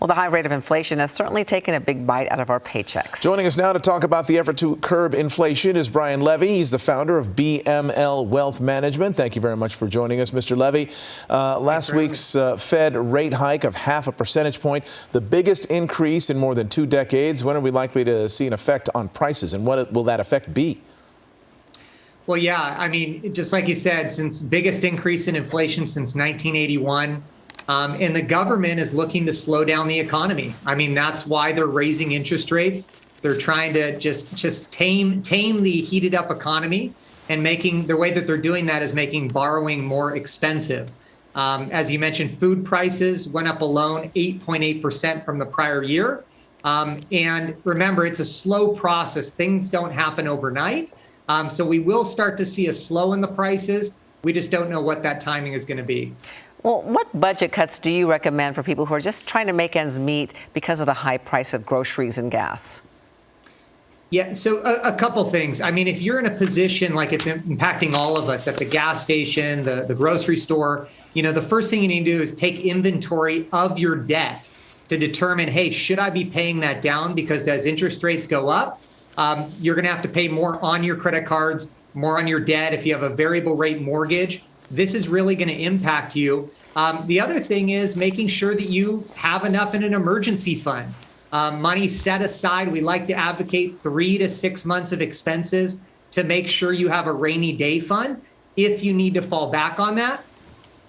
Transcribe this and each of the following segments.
Well, the high rate of inflation has certainly taken a big bite out of our paychecks. Joining us now to talk about the effort to curb inflation is Brian Levy. He's the founder of BML Wealth Management. Thank you very much for joining us, Mr. Levy. Last week's Fed rate hike of 0.5 percentage point, the biggest increase in more than 2 decades. When are we likely to see an effect on prices, and what will that effect be? Well, yeah, I mean, just like you said, since biggest increase in inflation since 1981. And the government is looking to slow down the economy. I mean, that's why they're raising interest rates. They're trying to just tame the heated up economy, and the way that they're doing that is making borrowing more expensive. As you mentioned, food prices went up alone 8.8% from the prior year. And remember, it's a slow process. Things don't happen overnight. So we will start to see a slow in the prices. We just don't know what that timing is going to be. Well, what budget cuts do you recommend for people who are just trying to make ends meet because of the high price of groceries and gas? Yeah, so a couple things. I mean, if you're in a position like it's impacting all of us at the gas station, the grocery store, the first thing you need to do is take inventory of your debt to determine, hey, should I be paying that down? Because as interest rates go up, you're going to have to pay more on your credit cards, more on your debt. If you have a variable rate mortgage, this is really going to impact you. The other thing is making sure that you have enough in an emergency fund. Money set aside. We like to advocate 3 to 6 months of expenses to make sure you have a rainy day fund if you need to fall back on that.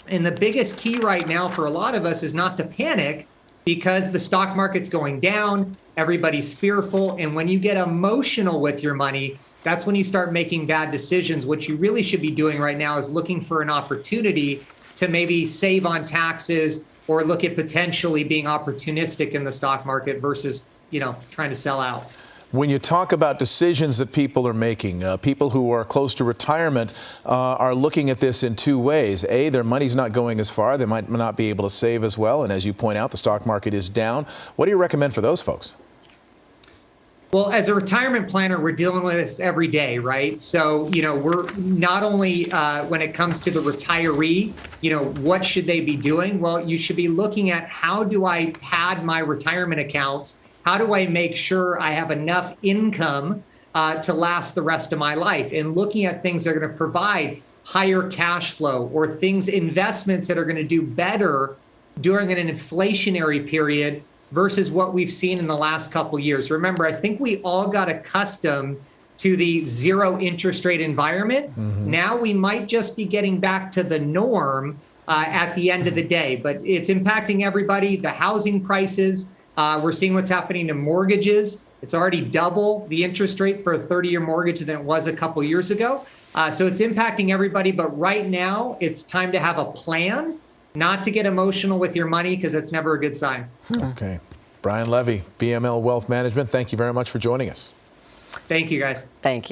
And the biggest key right now for a lot of us is not to panic, because the stock market's going down. Everybody's fearful. And when you get emotional with your money, that's when you start making bad decisions. What you really should be doing right now is looking for an opportunity to maybe save on taxes, or look at potentially being opportunistic in the stock market versus, trying to sell out. When you talk about decisions that people are making, people who are close to retirement are looking at this in 2 ways. A, their money's not going as far. They might not be able to save as well. And as you point out, the stock market is down. What do you recommend for those folks? Well, as a retirement planner, we're dealing with this every day, right? So, we're not only when it comes to the retiree, what should they be doing? Well, you should be looking at, how do I pad my retirement accounts? How do I make sure I have enough income to last the rest of my life? And looking at things that are going to provide higher cash flow, or investments that are going to do better during an inflationary period versus what we've seen in the last couple of years. Remember, I think we all got accustomed to the zero interest rate environment. Mm-hmm. Now we might just be getting back to the norm at the end of the day, but it's impacting everybody. The housing prices, we're seeing what's happening to mortgages. It's already double the interest rate for a 30-year mortgage than it was a couple years ago. So it's impacting everybody, but right now it's time to have a plan, not to get emotional with your money, because that's never a good sign. Okay. Brian Levy, BML Wealth Management, thank you very much for joining us. Thank you, guys. Thank you.